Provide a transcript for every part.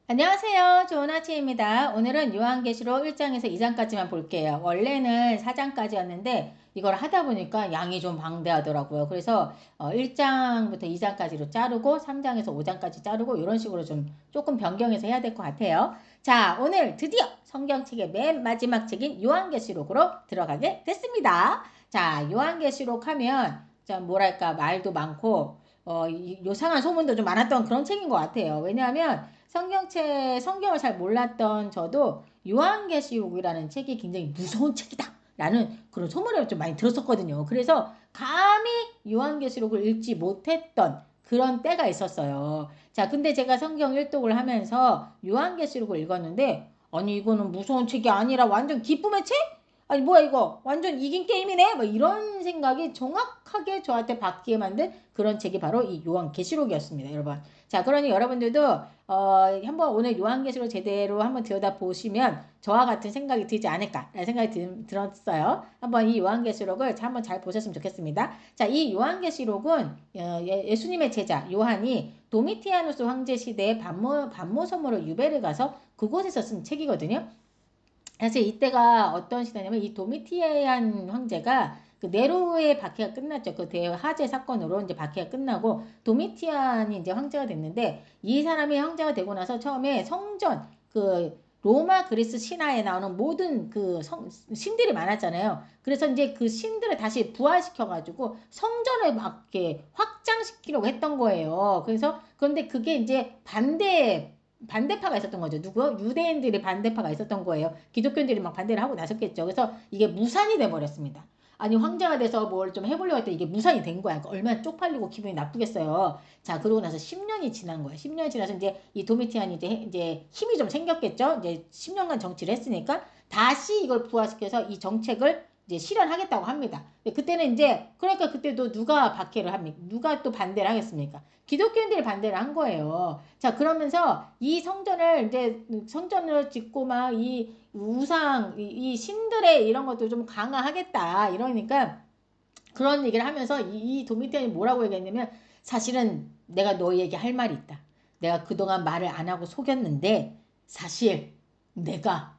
안녕하세요. 좋은 아침입니다. 오늘은 요한계시록 1장에서 2장까지만 볼게요. 원래는 4장까지였는데 이걸 하다 보니까 양이 좀 방대하더라고요. 그래서 1장부터 2장까지로 자르고 3장에서 5장까지 자르고 이런 식으로 좀 조금 변경해서 해야 될 것 같아요. 자, 오늘 드디어 성경책의 맨 마지막 책인 요한계시록으로 들어가게 됐습니다. 자, 요한계시록 하면 좀 뭐랄까 말도 많고 요상한 소문도 좀 많았던 그런 책인 것 같아요. 왜냐하면 성경을 잘 몰랐던 저도 요한계시록이라는 책이 굉장히 무서운 책이다 라는 그런 소문을 좀 많이 들었었거든요. 그래서 감히 요한계시록을 읽지 못했던 그런 때가 있었어요. 자, 근데 제가 성경 일독을 하면서 요한계시록을 읽었는데 아니 이거는 무서운 책이 아니라 완전 기쁨의 책? 아니 뭐야 이거 완전 이긴 게임이네? 뭐 이런 생각이 정확하게 저한테 받게 만든 그런 책이 바로 이 요한계시록이었습니다, 여러분. 자, 그러니 여러분들도 한번 오늘 요한계시록 제대로 한번 들여다보시면 저와 같은 생각이 들지 않을까라는 생각이 들었어요. 한번 이 요한계시록을 한번 잘 보셨으면 좋겠습니다. 자, 이 요한계시록은 예수님의 제자 요한이 도미티아누스 황제 시대에 반모섬으로 유배를 가서 그곳에서 쓴 책이거든요. 사실 이때가 어떤 시대냐면 이 도미티안 황제가 그 네로의 박해가 끝났죠. 그 대화재 사건으로 이제 박해가 끝나고 도미티안이 이제 황제가 됐는데 이 사람이 황제가 되고 나서 처음에 성전 그 로마 그리스 신화에 나오는 모든 신들이 많았잖아요. 그래서 이제 그 신들을 다시 부활시켜가지고 성전을 막 이렇게 확장시키려고 했던 거예요. 그래서 그런데 그게 이제 반대파가 있었던 거죠. 누구? 유대인들이 반대파가 있었던 거예요. 기독교인들이 막 반대를 하고 나섰겠죠. 그래서 이게 무산이 돼버렸습니다. 아니 황제가 돼서 뭘 좀 해보려고 했더니 이게 무산이 된 거야. 얼마나 쪽팔리고 기분이 나쁘겠어요. 자, 그러고 나서 10년이 지난 거예요. 10년이 지나서 이제 이 도미티안이 이제 힘이 좀 생겼겠죠. 이제 10년간 정치를 했으니까 다시 이걸 부활시켜서 이 정책을 이제 실현하겠다고 합니다. 그때는 이제 그러니까 그때도 누가 박해를 합니까? 누가 또 반대를 하겠습니까? 기독교인들이 반대를 한 거예요. 자, 그러면서 이 성전을 짓고 막 이 우상, 이 신들의 이런 것도 좀 강화하겠다. 이러니까 그런 얘기를 하면서 이 도미티안이 뭐라고 얘기했냐면 사실은 내가 너희에게 할 말이 있다. 내가 그동안 말을 안 하고 속였는데 사실 내가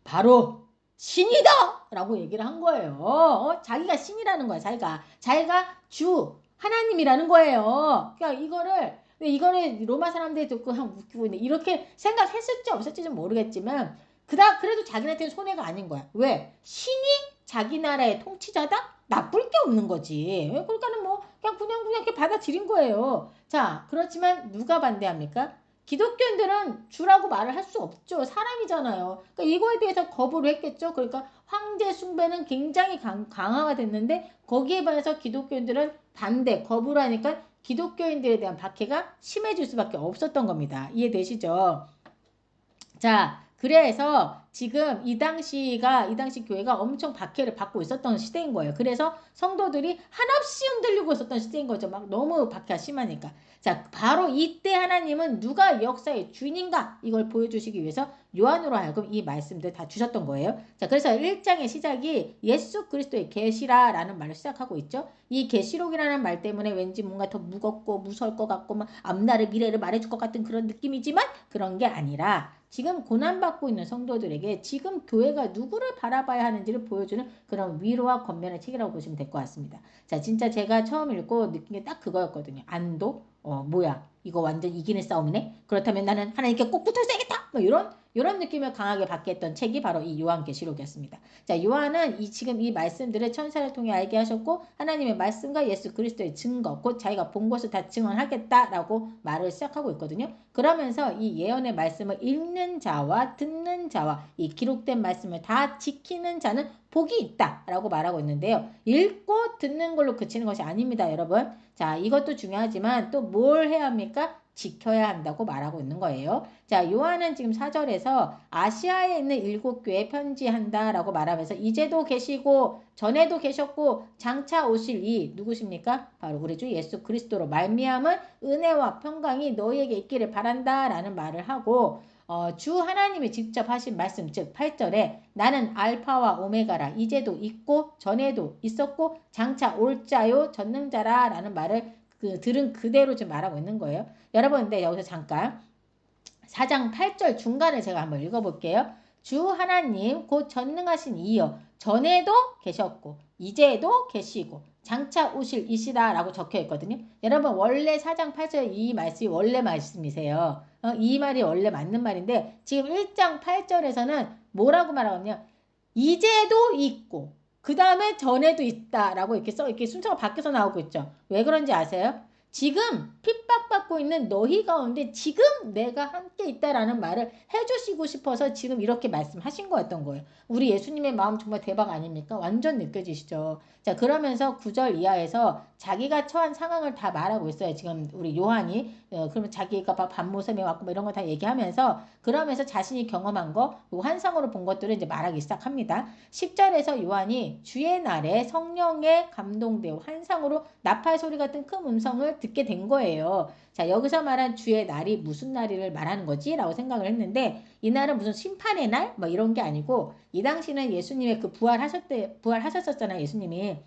바로 신이다! 라고 얘기를 한 거예요. 자기가 신이라는 거야, 자기가 주, 하나님이라는 거예요. 그러니까 이거를 로마 사람들이 듣고 한 웃기고 있네. 이렇게 생각했을지 없을지 는 모르겠지만, 그래도 자기한테는 손해가 아닌 거야. 왜? 신이 자기 나라의 통치자다? 나쁠 게 없는 거지. 그러니까는 뭐, 그냥 이렇게 받아들인 거예요. 자, 그렇지만 누가 반대합니까? 기독교인들은 주라고 말을 할 수 없죠. 사람이잖아요. 그러니까 이거에 대해서 거부를 했겠죠. 그러니까 황제 숭배는 굉장히 강화가 됐는데 거기에 반해서 기독교인들은 반대, 거부를 하니까 기독교인들에 대한 박해가 심해질 수밖에 없었던 겁니다. 이해되시죠? 자, 그래서 지금 이 당시 교회가 엄청 박해를 받고 있었던 시대인 거예요. 그래서 성도들이 한없이 흔들리고 있었던 시대인 거죠. 막 너무 박해가 심하니까. 자, 바로 이때 하나님은 누가 역사의 주인인가? 이걸 보여주시기 위해서 요한으로 하여금 이 말씀들 다 주셨던 거예요. 자, 그래서 1장의 시작이 예수 그리스도의 계시라라는 말을 시작하고 있죠. 이 계시록이라는 말 때문에 왠지 뭔가 더 무겁고 무서울 것 같고 막 앞날의 미래를 말해줄 것 같은 그런 느낌이지만 그런 게 아니라 지금 고난받고 있는 성도들에게 지금 교회가 누구를 바라봐야 하는지를 보여주는 그런 위로와 권면의 책이라고 보시면 될 것 같습니다. 자, 진짜 제가 처음 읽고 느낀 게 딱 그거였거든요. 안도? 뭐야. 이거 완전 이기는 싸움이네? 그렇다면 나는 하나님께 꼭 붙어 있어야겠다! 뭐 이런 느낌을 강하게 받게 했던 책이 바로 이 요한계시록이었습니다. 자, 요한은 지금 이 말씀들을 천사를 통해 알게 하셨고 하나님의 말씀과 예수 그리스도의 증거, 곧 자기가 본 것을 다 증언하겠다라고 말을 시작하고 있거든요. 그러면서 이 예언의 말씀을 읽는 자와 듣는 자와 이 기록된 말씀을 다 지키는 자는 복이 있다라고 말하고 있는데요. 읽고 듣는 걸로 그치는 것이 아닙니다, 여러분. 자, 이것도 중요하지만 또 뭘 해야 합니까? 지켜야 한다고 말하고 있는 거예요. 자, 요한은 지금 4절에서 아시아에 있는 7교회에 편지한다라고 말하면서 이제도 계시고 전에도 계셨고 장차 오실 이 누구십니까? 바로 우리 주 예수 그리스도로 말미암은 은혜와 평강이 너희에게 있기를 바란다라는 말을 하고 주 하나님이 직접 하신 말씀 즉 8절에 나는 알파와 오메가라 이제도 있고 전에도 있었고 장차 올 자요 전능자라 라는 말을 들은 그대로 지금 말하고 있는 거예요. 여러분 근데 여기서 잠깐 4장 8절 중간에 제가 한번 읽어볼게요. 주 하나님 곧 전능하신 이여 전에도 계셨고 이제도 계시고 장차 오실 이시다 라고 적혀 있거든요. 여러분 원래 4장 8절 이 말씀이 원래 말씀이세요. 이 말이 원래 맞는 말인데 지금 1장 8절에서는 뭐라고 말하거든요. 이제도 있고 그 다음에 전에도 있다라고 이렇게 순서가 바뀌어서 나오고 있죠. 왜 그런지 아세요? 지금 핍박받고 있는 너희 가운데 지금 내가 함께 있다라는 말을 해주시고 싶어서 지금 이렇게 말씀하신 거였던 거예요. 우리 예수님의 마음 정말 대박 아닙니까? 완전 느껴지시죠? 자, 그러면서 9절 이하에서 자기가 처한 상황을 다 말하고 있어요. 지금 우리 요한이 그러면 자기가 밤모섬에 왔고 뭐 이런 거 다 얘기하면서 그러면서 자신이 경험한 거 환상으로 본 것들을 이제 말하기 시작합니다. 10절에서 요한이 주의 날에 성령에 감동되어 환상으로 나팔 소리 같은 큰 음성을 듣게 된 거예요. 자, 여기서 말한 주의 날이 무슨 날을 말하는 거지? 라고 생각을 했는데 이 날은 무슨 심판의 날? 뭐 이런 게 아니고 이 당시는 예수님의 그 부활하셨었잖아요. 예수님의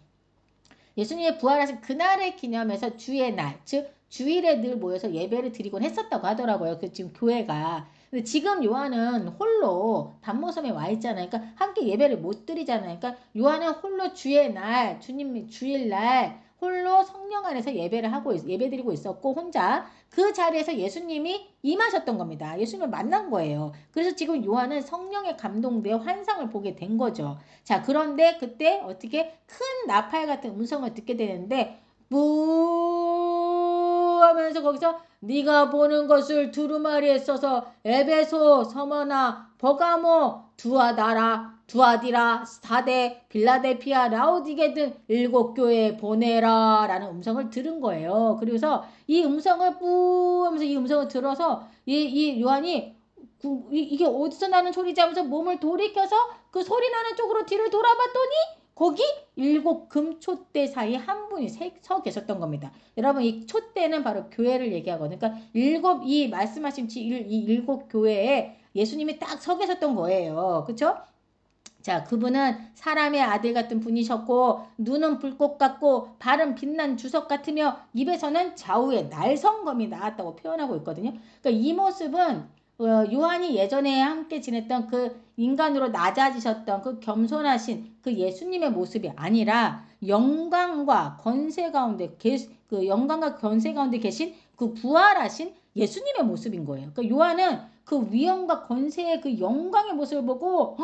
부활하신 그날을 기념해서 주의 날, 즉 주일에 늘 모여서 예배를 드리곤 했었다고 하더라고요. 그 지금 교회가. 근데 지금 요한은 홀로 밤모섬에 와 있잖아요. 그러니까 함께 예배를 못 드리잖아요. 그러니까 요한은 홀로 주의 날, 주님 주일날 홀로 성령 안에서 예배드리고 있었고 혼자 그 자리에서 예수님이 임하셨던 겁니다. 예수님을 만난 거예요. 그래서 지금 요한은 성령에 감동되어 환상을 보게 된 거죠. 자, 그런데 그때 어떻게 큰 나팔 같은 음성을 듣게 되는데 무 하면서 거기서 네가 보는 것을 두루마리에 써서 에베소, 서머나, 버가모, 두아디라, 스타데, 빌라델피아, 라오디게 등 7교회에 보내라 라는 음성을 들은 거예요. 그래서 이 음성을 뿌 하면서 이 음성을 들어서 이 요한이 이게 어디서 나는 소리지 하면서 몸을 돌이켜서 그 소리 나는 쪽으로 뒤를 돌아봤더니 거기 7금촛대 사이에 한 분이 서 계셨던 겁니다. 여러분 이 촛대는 바로 교회를 얘기하거든요. 그러니까 이 말씀하신 이 7교회에 예수님이 딱 서 계셨던 거예요. 그렇죠? 자, 그분은 사람의 아들 같은 분이셨고 눈은 불꽃 같고 발은 빛난 주석 같으며 입에서는 좌우의 날성검이 나왔다고 표현하고 있거든요. 그러니까 이 모습은 요한이 예전에 함께 지냈던 그 인간으로 낮아지셨던 그 겸손하신 그 예수님의 모습이 아니라 영광과 권세 가운데 계신 그 부활하신 예수님의 모습인 거예요. 그러니까 요한은 그 위엄과 권세의 그 영광의 모습을 보고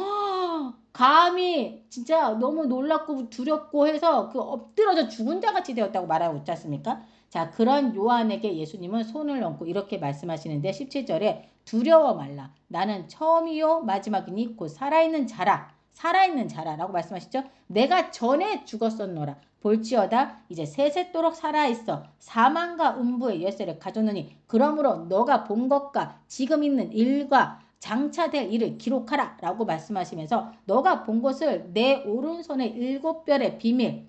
감히 진짜 너무 놀랍고 두렵고 해서 그 엎드러져 죽은 자 같이 되었다고 말하고 있지 않습니까? 자, 그런 요한에게 예수님은 손을 얹고 이렇게 말씀하시는데 17절에 두려워 말라. 나는 처음이요 마지막이니 곧 살아있는 자라라고 말씀하시죠. 내가 전에 죽었었노라. 볼지어다 이제 세세토록 살아있어 사망과 음부의 열쇠를 가졌느니 그러므로 너가 본 것과 지금 있는 일과 장차 될 일을 기록하라 라고 말씀하시면서 너가 본 것을 내 오른손에 7별의 비밀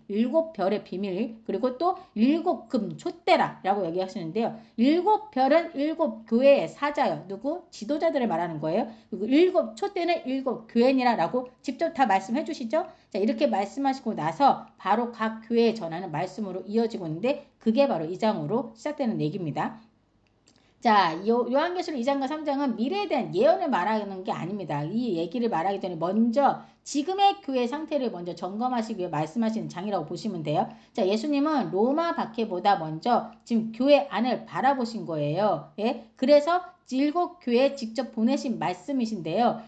그리고 또 7금 촛대라 라고 얘기하시는데요. 7별은 7교회의 사자요. 누구? 지도자들을 말하는 거예요. 그리고 7촛대는 7교회니라 라고 직접 다 말씀해 주시죠. 자, 이렇게 말씀하시고 나서 바로 각 교회에 전하는 말씀으로 이어지고 있는데 그게 바로 2장으로 시작되는 얘기입니다. 자, 요한계시록 2장과 3장은 미래에 대한 예언을 말하는 게 아닙니다. 이 얘기를 말하기 전에 먼저 지금의 교회 상태를 먼저 점검하시기 위해 말씀하시는 장이라고 보시면 돼요. 자, 예수님은 로마 박해보다 먼저 지금 교회 안을 바라보신 거예요. 예? 그래서 7교회에 직접 보내신 말씀이신데요.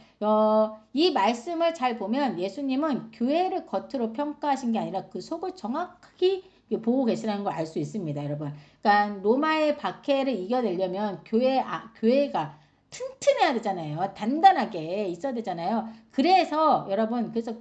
이 말씀을 잘 보면 예수님은 교회를 겉으로 평가하신 게 아니라 그 속을 정확히 보고 계시라는 걸 알 수 있습니다, 여러분. 그러니까 로마의 박해를 이겨내려면 교회가 튼튼해야 되잖아요. 단단하게 있어야 되잖아요. 그래서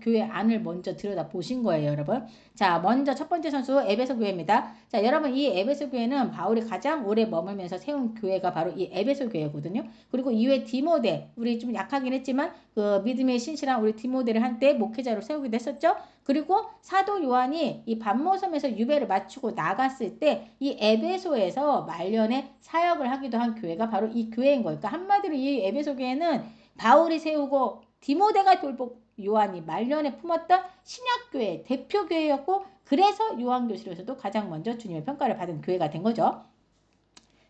교회 안을 먼저 들여다 보신 거예요, 여러분. 자, 먼저 첫 번째 선수 에베소 교회입니다. 자, 여러분 이 에베소 교회는 바울이 가장 오래 머물면서 세운 교회가 바로 이 에베소 교회거든요. 그리고 이후에 디모데, 우리 좀 약하긴 했지만 그 믿음의 신실한 우리 디모데를 한때 목회자로 세우기도 했었죠. 그리고 사도 요한이 이 밤모섬에서 유배를 마치고 나갔을 때 이 에베소에서 말년에 사역을 하기도 한 교회가 바로 이 교회인 거예요. 그러니까 한마디로 이 에베소 교회는 바울이 세우고 디모데가 돌보고 요한이 말년에 품었던 신약교회 대표교회였고 그래서 요한교실에서도 가장 먼저 주님의 평가를 받은 교회가 된 거죠.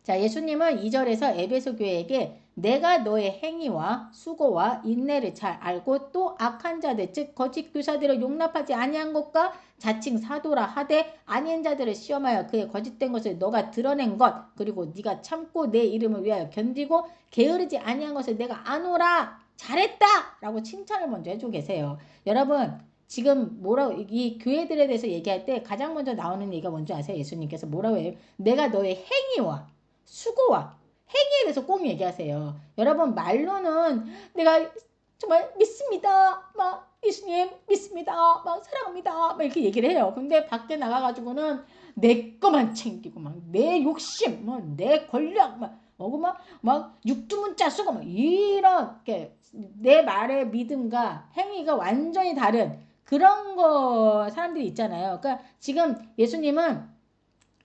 자, 예수님은 2절에서 에베소 교회에게 내가 너의 행위와 수고와 인내를 잘 알고 또 악한 자들 즉 거짓 교사들을 용납하지 아니한 것과 자칭 사도라 하되 아닌 자들을 시험하여 그의 거짓된 것을 너가 드러낸 것 그리고 네가 참고 내 이름을 위하여 견디고 게으르지 아니한 것을 내가 아노라 잘했다 라고 칭찬을 먼저 해주고 계세요. 여러분 지금 뭐라고 이 교회들에 대해서 얘기할 때 가장 먼저 나오는 얘기가 뭔지 아세요? 예수님께서 뭐라고 해요? 내가 너의 행위와 수고와 행위에 대해서 꼭 얘기하세요. 여러분 말로는 내가 정말 믿습니다. 막 예수님 믿습니다. 막 사랑합니다. 막 이렇게 얘기를 해요. 근데 밖에 나가가지고는 내 거만 챙기고 막 내 욕심, 뭐 내 권력, 막 육두문자 쓰고 막 이렇게 내 말의 믿음과 행위가 완전히 다른 그런 거 사람들이 있잖아요. 그러니까 지금 예수님은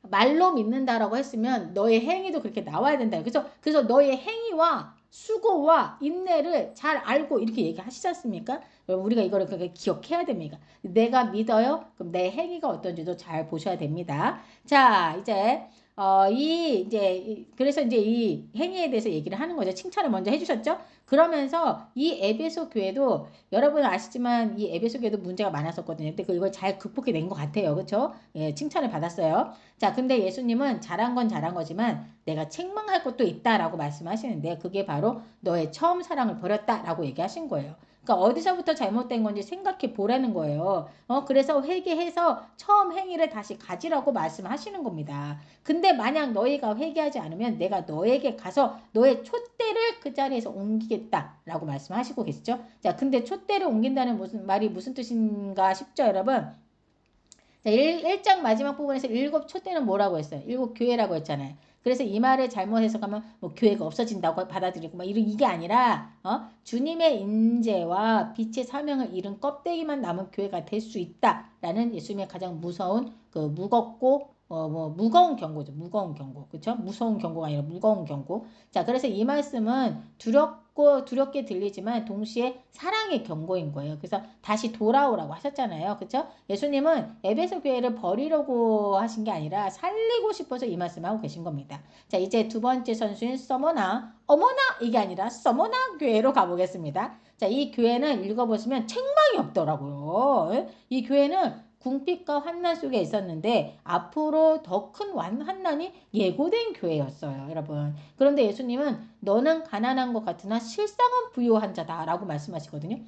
말로 믿는다라고 했으면 너의 행위도 그렇게 나와야 된다. 그래서 너의 행위와 수고와 인내를 잘 알고 이렇게 얘기하시지 않습니까? 우리가 이거를 그렇게 기억해야 됩니다. 내가 믿어요? 그럼 내 행위가 어떤지도 잘 보셔야 됩니다. 자, 이제 그래서 이제 이 행위에 대해서 얘기를 하는 거죠. 칭찬을 먼저 해주셨죠? 그러면서 이 에베소 교회도 여러분 아시지만 이 에베소 교회도 문제가 많았었거든요. 근데 이걸 잘 극복해낸 것 같아요. 그렇죠? 예, 칭찬을 받았어요. 자, 근데 예수님은 잘한 건 잘한 거지만 내가 책망할 것도 있다라고 말씀하시는데 그게 바로 너의 처음 사랑을 버렸다라고 얘기하신 거예요. 그러니까 어디서부터 잘못된 건지 생각해 보라는 거예요. 그래서 회개해서 처음 행위를 다시 가지라고 말씀하시는 겁니다. 근데 만약 너희가 회개하지 않으면 내가 너에게 가서 너의 촛대를 그 자리에서 옮기겠다라고 말씀하시고 계시죠. 자, 근데 촛대를 옮긴다는 말이 무슨 뜻인가 싶죠, 여러분? 자, 1장 마지막 부분에서 일곱 촛대는 뭐라고 했어요? 일곱 교회라고 했잖아요. 그래서 이 말을 잘못 해석하면 뭐 교회가 없어진다고 받아들이고 막 이게 아니라 주님의 인재와 빛의 사명을 잃은 껍데기만 남은 교회가 될 수 있다라는 예수님의 가장 무서운 그 무겁고 무거운 경고죠. 무거운 경고. 그렇죠? 무서운 경고가 아니라 무거운 경고. 자, 그래서 이 말씀은 두렵게 들리지만 동시에 사랑의 경고인 거예요. 그래서 다시 돌아오라고 하셨잖아요. 그렇죠? 예수님은 에베소 교회를 버리려고 하신 게 아니라 살리고 싶어서 이 말씀하고 계신 겁니다. 자, 이제 두 번째 선수인 서머나 어머나 이게 아니라 서머나 교회로 가보겠습니다. 자, 이 교회는 읽어보시면 책망이 없더라고요. 이 교회는 궁핍과 환난 속에 있었는데 앞으로 더 큰 환난이 예고된 교회였어요, 여러분. 그런데 예수님은 너는 가난한 것 같으나 실상은 부유한 자다라고 말씀하시거든요.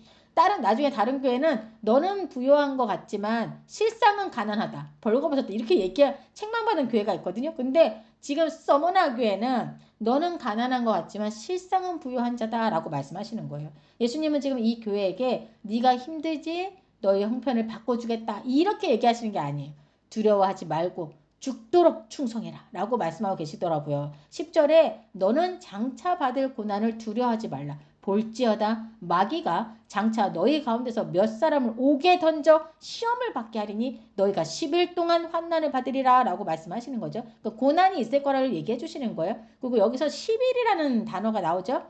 나중에 다른 교회는 너는 부유한 것 같지만 실상은 가난하다. 벌거벗었다. 이렇게 책망받은 교회가 있거든요. 근데 지금 서머나 교회는 너는 가난한 것 같지만 실상은 부유한 자다라고 말씀하시는 거예요. 예수님은 지금 이 교회에게 네가 힘들지? 너의 형편을 바꿔주겠다. 이렇게 얘기하시는 게 아니에요. 두려워하지 말고 죽도록 충성해라 라고 말씀하고 계시더라고요. 10절에 너는 장차 받을 고난을 두려워하지 말라. 볼지어다 마귀가 장차 너희 가운데서 몇 사람을 옥에 던져 시험을 받게 하리니 너희가 10일 동안 환난을 받으리라 라고 말씀하시는 거죠. 그러니까 고난이 있을 거라고 얘기해 주시는 거예요. 그리고 여기서 10일이라는 단어가 나오죠.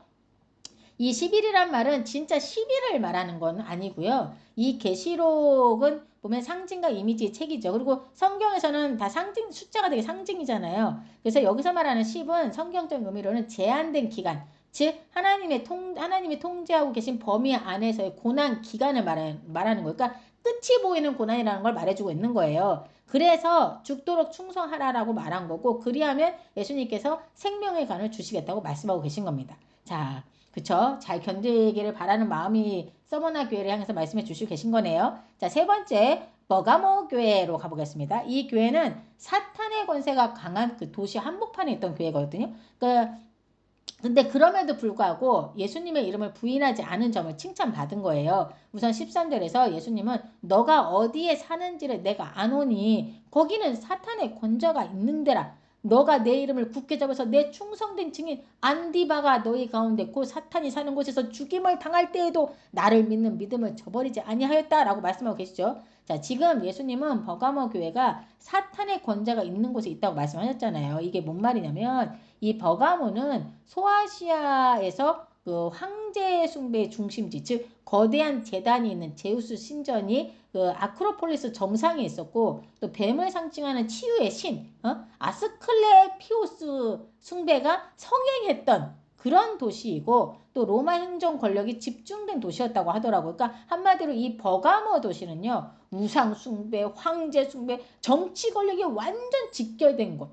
이 10일이란 말은 진짜 10일을 말하는 건 아니고요. 이 계시록은 보면 상징과 이미지의 책이죠. 그리고 성경에서는 다 숫자가 되게 상징이잖아요. 그래서 여기서 말하는 10은 성경적 의미로는 제한된 기간, 즉 하나님이 통제하고 계신 범위 안에서의 고난 기간을 말하는 거예요. 그러니까 끝이 보이는 고난이라는 걸 말해주고 있는 거예요. 그래서 죽도록 충성하라라고 말한 거고 그리하면 예수님께서 생명의 간을 주시겠다고 말씀하고 계신 겁니다. 자, 그쵸? 잘 견디기를 바라는 마음이 서머나 교회를 향해서 말씀해 주시고 계신 거네요. 자, 세 번째 버가모 교회로 가보겠습니다. 이 교회는 사탄의 권세가 강한 그 도시 한복판에 있던 교회거든요. 근데 그럼에도 불구하고 예수님의 이름을 부인하지 않은 점을 칭찬받은 거예요. 우선 13절에서 예수님은 너가 어디에 사는지를 내가 아노니 거기는 사탄의 권좌가 있는 데라. 너가 내 이름을 굳게 잡아서 내 충성된 증인 안디바가 너희 가운데 곧 사탄이 사는 곳에서 죽임을 당할 때에도 나를 믿는 믿음을 저버리지 아니하였다라고 말씀하고 계시죠. 자, 지금 예수님은 버가모 교회가 사탄의 권좌가 있는 곳에 있다고 말씀하셨잖아요. 이게 뭔 말이냐면 이 버가모는 소아시아에서 그 황제 숭배의 중심지, 즉 거대한 제단이 있는 제우스 신전이 그 아크로폴리스 정상에 있었고 또 뱀을 상징하는 치유의 신 아스클레피오스 숭배가 성행했던 그런 도시이고 또 로마 행정 권력이 집중된 도시였다고 하더라고요. 그러니까 한마디로 이 버가모 도시는요. 우상 숭배, 황제 숭배, 정치 권력이 완전 직결된 곳.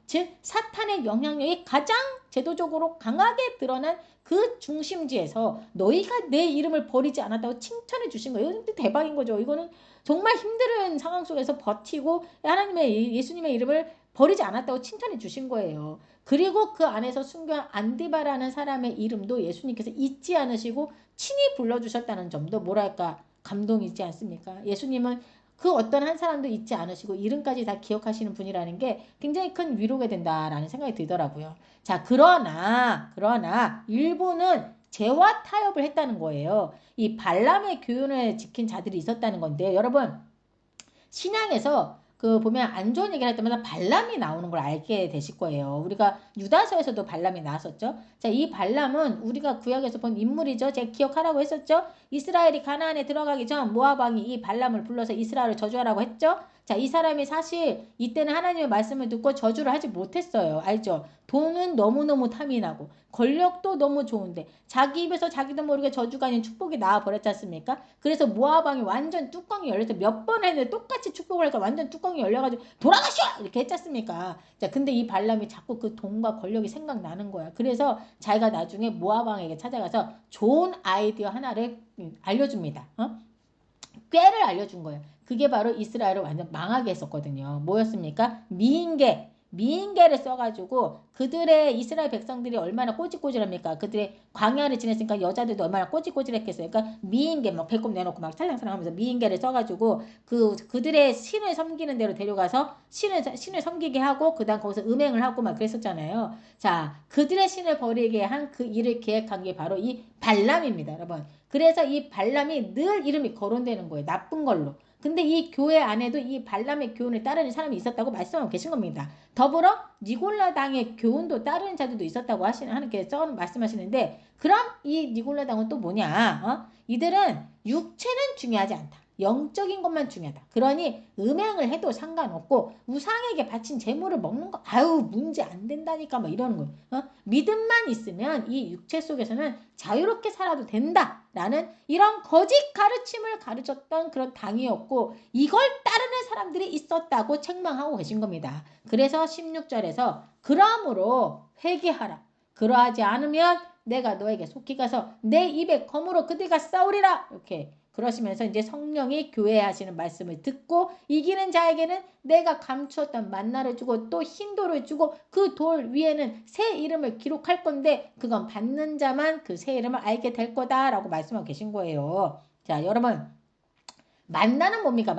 즉 사탄의 영향력이 가장 제도적으로 강하게 드러난 그 중심지에서 너희가 내 이름을 버리지 않았다고 칭찬해 주신 거예요. 이건 대박인 거죠. 이거는 정말 힘든 상황 속에서 버티고 하나님의 예수님의 이름을 버리지 않았다고 칭찬해 주신 거예요. 그리고 그 안에서 순교한 안디바라는 사람의 이름도 예수님께서 잊지 않으시고 친히 불러주셨다는 점도 뭐랄까 감동이지 않습니까? 예수님은 그 어떤 한 사람도 잊지 않으시고 이름까지 다 기억하시는 분이라는 게 굉장히 큰 위로가 된다라는 생각이 들더라고요. 자, 그러나 일본은 죄와 타협을 했다는 거예요. 이 발람의 교훈을 지킨 자들이 있었다는 건데 여러분 신약에서 그 보면 안 좋은 얘기를 할 때마다 발람이 나오는 걸 알게 되실 거예요. 우리가 유다서에서도 발람이 나왔었죠. 자, 이 발람은 우리가 구약에서 본 인물이죠. 제가 기억하라고 했었죠. 이스라엘이 가나안에 들어가기 전 모압 왕이 이 발람을 불러서 이스라엘을 저주하라고 했죠. 자, 이 사람이 사실 이때는 하나님의 말씀을 듣고 저주를 하지 못했어요. 알죠? 돈은 너무너무 탐이 나고 권력도 너무 좋은데 자기 입에서 자기도 모르게 저주가 아닌 축복이 나와버렸지 않습니까? 그래서 모압 왕이 완전 뚜껑이 열려서 몇 번 했는데 똑같이 축복을 하니까 완전 뚜껑이 열려가지고 돌아가시오! 이렇게 했지 않습니까? 자, 근데 이 발람이 자꾸 그 돈과 권력이 생각나는 거야. 그래서 자기가 나중에 모압 왕에게 찾아가서 좋은 아이디어 하나를 알려줍니다. 꾀를 알려준 거예요. 그게 바로 이스라엘을 완전 망하게 했었거든요. 뭐였습니까? 미인계를 써가지고 그들의 이스라엘 백성들이 얼마나 꼬질꼬질합니까? 그들의 광야를 지냈으니까 여자들도 얼마나 꼬질꼬질했겠어요. 그러니까 미인계 막 배꼽 내놓고 막 찰랑찰랑하면서 미인계를 써가지고 그들의 신을 섬기는 대로 데려가서 신을 섬기게 하고 그다음 거기서 음행을 하고 막 그랬었잖아요. 자, 그들의 신을 버리게 한 그 일을 계획한 게 바로 이 발람입니다, 여러분. 그래서 이 발람이 늘 이름이 거론되는 거예요. 나쁜 걸로. 근데 이 교회 안에도 이 발람의 교훈을 따르는 사람이 있었다고 말씀하고 계신 겁니다. 더불어 니골라당의 교훈도 따르는 자들도 있었다고 하나님께 말씀하시는데 그럼 이 니골라당은 또 뭐냐? 이들은 육체는 중요하지 않다. 영적인 것만 중요하다. 그러니 음행을 해도 상관없고 우상에게 바친 재물을 먹는 거 아유 문제 안 된다니까 막 이러는 거예요. 믿음만 있으면 이 육체 속에서는 자유롭게 살아도 된다라는 이런 거짓 가르침을 가르쳤던 그런 당이었고 이걸 따르는 사람들이 있었다고 책망하고 계신 겁니다. 그래서 16절에서 그러므로 회개하라. 그러하지 않으면 내가 너에게 속히 가서 내 입에 검으로 그들과 싸우리라. 이렇게 그러시면서 이제 성령이 교회에 하시는 말씀을 듣고 이기는 자에게는 내가 감추었던 만나를 주고 또 흰 돌을 주고 그 돌 위에는 새 이름을 기록할 건데 그건 받는 자만 그 새 이름을 알게 될 거다라고 말씀하고 계신 거예요. 자, 여러분 만나는 뭡니까?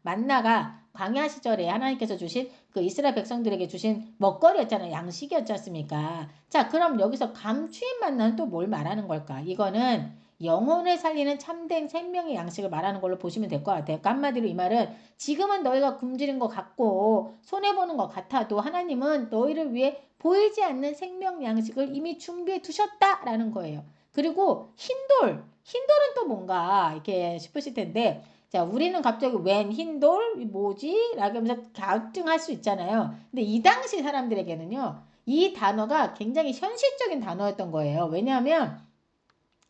만나가 광야 시절에 하나님께서 주신 그 이스라엘 백성들에게 주신 먹거리였잖아요. 양식이었지 않습니까? 자, 그럼 여기서 감추인 만나는 또 뭘 말하는 걸까? 이거는 영혼을 살리는 참된 생명의 양식을 말하는 걸로 보시면 될 것 같아요. 그러니까 한마디로 이 말은 지금은 너희가 굶주린 것 같고 손해보는 것 같아도 하나님은 너희를 위해 보이지 않는 생명 양식을 이미 준비해 두셨다라는 거예요. 그리고 흰돌은 또 뭔가 이렇게 싶으실 텐데 자, 우리는 갑자기 웬 흰돌? 뭐지? 라고 하면서 갸우뚱할 수 있잖아요. 근데 이 당시 사람들에게는요. 이 단어가 굉장히 현실적인 단어였던 거예요. 왜냐하면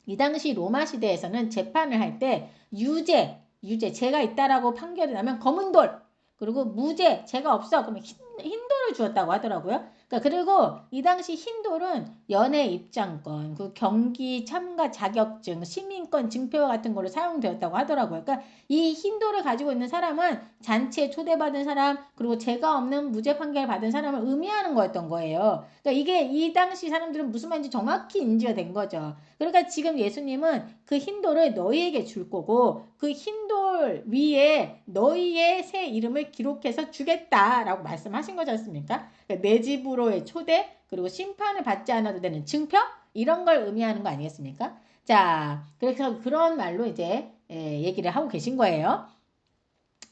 이 당시 로마 시대에서는 재판을 할 때 유죄, 죄가 있다라고 판결이 나면 검은 돌, 그리고 무죄, 죄가 없어. 그러면 흰돌을 주었다고 하더라고요. 그러니까 그리고 이 당시 흰돌은 연애 입장권, 그 경기 참가 자격증, 시민권 증표 같은 거로 사용되었다고 하더라고요. 그러니까 이 흰돌을 가지고 있는 사람은 잔치에 초대받은 사람, 그리고 죄가 없는 무죄 판결 받은 사람을 의미하는 거였던 거예요. 그러니까 이게 이 당시 사람들은 무슨 말인지 정확히 인지가 된 거죠. 그러니까 지금 예수님은 그 흰돌을 너희에게 줄 거고 그 흰돌 위에 너희의 새 이름을 기록해서 주겠다라고 말씀하신 거지 않습니까? 그러니까 내 집으로의 초대 그리고 심판을 받지 않아도 되는 증표 이런 걸 의미하는 거 아니겠습니까? 자, 그래서 그런 말로 이제 얘기를 하고 계신 거예요.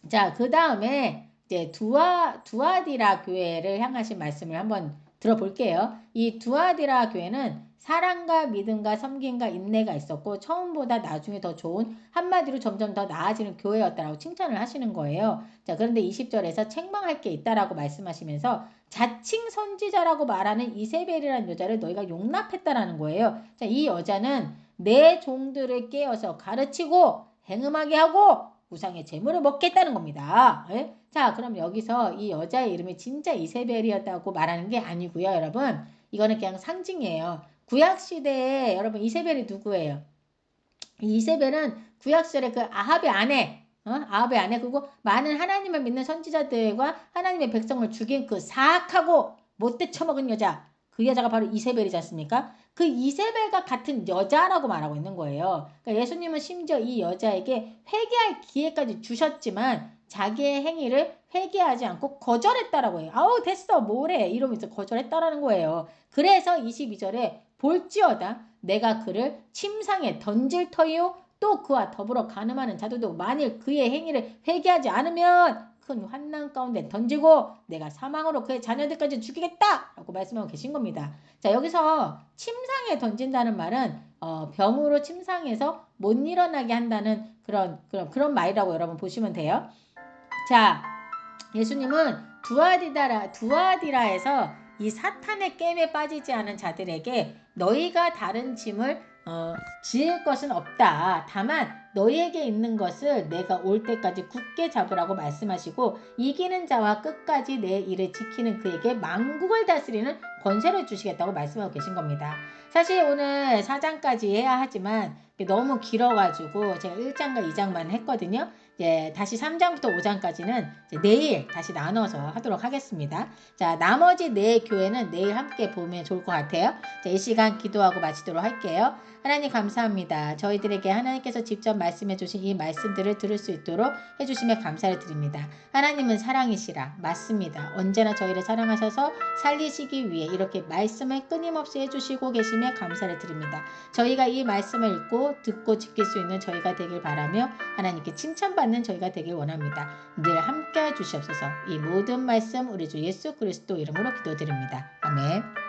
자, 그 다음에 이제 두아디라 교회를 향하신 말씀을 한번 들어볼게요. 이 두아디라 교회는 사랑과 믿음과 섬김과 인내가 있었고 처음보다 나중에 더 좋은, 한마디로 점점 더 나아지는 교회였다라고 칭찬을 하시는 거예요. 자, 그런데 20절에서 책망할 게 있다라고 말씀하시면서 자칭 선지자라고 말하는 이세벨이라는 여자를 너희가 용납했다라는 거예요. 자, 이 여자는 내 종들을 깨어서 가르치고 행음하게 하고 우상의 재물을 먹겠다는 겁니다. 예? 자, 그럼 여기서 이 여자의 이름이 진짜 이세벨이었다고 말하는 게 아니고요, 여러분. 이거는 그냥 상징이에요. 구약시대에 여러분 이세벨이 누구예요? 이세벨은 구약시절에 그 아합의 아내, 아합의 아내, 그리고 많은 하나님을 믿는 선지자들과 하나님의 백성을 죽인 그 사악하고 못돼 처먹은 여자, 그 여자가 바로 이세벨이지 않습니까? 그 이세벨과 같은 여자라고 말하고 있는 거예요. 그러니까 예수님은 심지어 이 여자에게 회개할 기회까지 주셨지만 자기의 행위를 회개하지 않고 거절했다라고 해요. 아우 됐어 뭐래 이러면서 거절했다라는 거예요. 그래서 22절에 볼지어다 내가 그를 침상에 던질 터이요 또 그와 더불어 간음하는 자들도 만일 그의 행위를 회개하지 않으면 큰 환난 가운데 던지고 내가 사망으로 그의 자녀들까지 죽이겠다 라고 말씀하고 계신 겁니다. 자, 여기서 침상에 던진다는 말은 병으로 침상에서 못 일어나게 한다는 그런 말이라고 여러분 보시면 돼요. 자, 예수님은 두아디라에서 이 사탄의 게임에 빠지지 않은 자들에게 너희가 다른 짐을 지을 것은 없다. 다만 너희에게 있는 것을 내가 올 때까지 굳게 잡으라고 말씀하시고 이기는 자와 끝까지 내 일을 지키는 그에게 만국을 다스리는 권세를 주시겠다고 말씀하고 계신 겁니다. 사실 오늘 4장까지 해야 하지만 너무 길어가지고 제가 1장과 2장만 했거든요. 다시 3장부터 5장까지는 내일 다시 나눠서 하도록 하겠습니다. 자, 나머지 네 교회는 내일 함께 보면 좋을 것 같아요. 자, 이 시간 기도하고 마치도록 할게요. 하나님 감사합니다. 저희들에게 하나님께서 직접 말씀해 주신 이 말씀들을 들을 수 있도록 해주심에 감사를 드립니다. 하나님은 사랑이시라. 맞습니다. 언제나 저희를 사랑하셔서 살리시기 위해 이렇게 말씀을 끊임없이 해주시고 계심에 감사를 드립니다. 저희가 이 말씀을 읽고 듣고 지킬 수 있는 저희가 되길 바라며 하나님께 칭찬받는 저희가 되길 원합니다. 늘 함께해 주시옵소서. 이 모든 말씀 우리 주 예수 그리스도 이름으로 기도드립니다. 아멘.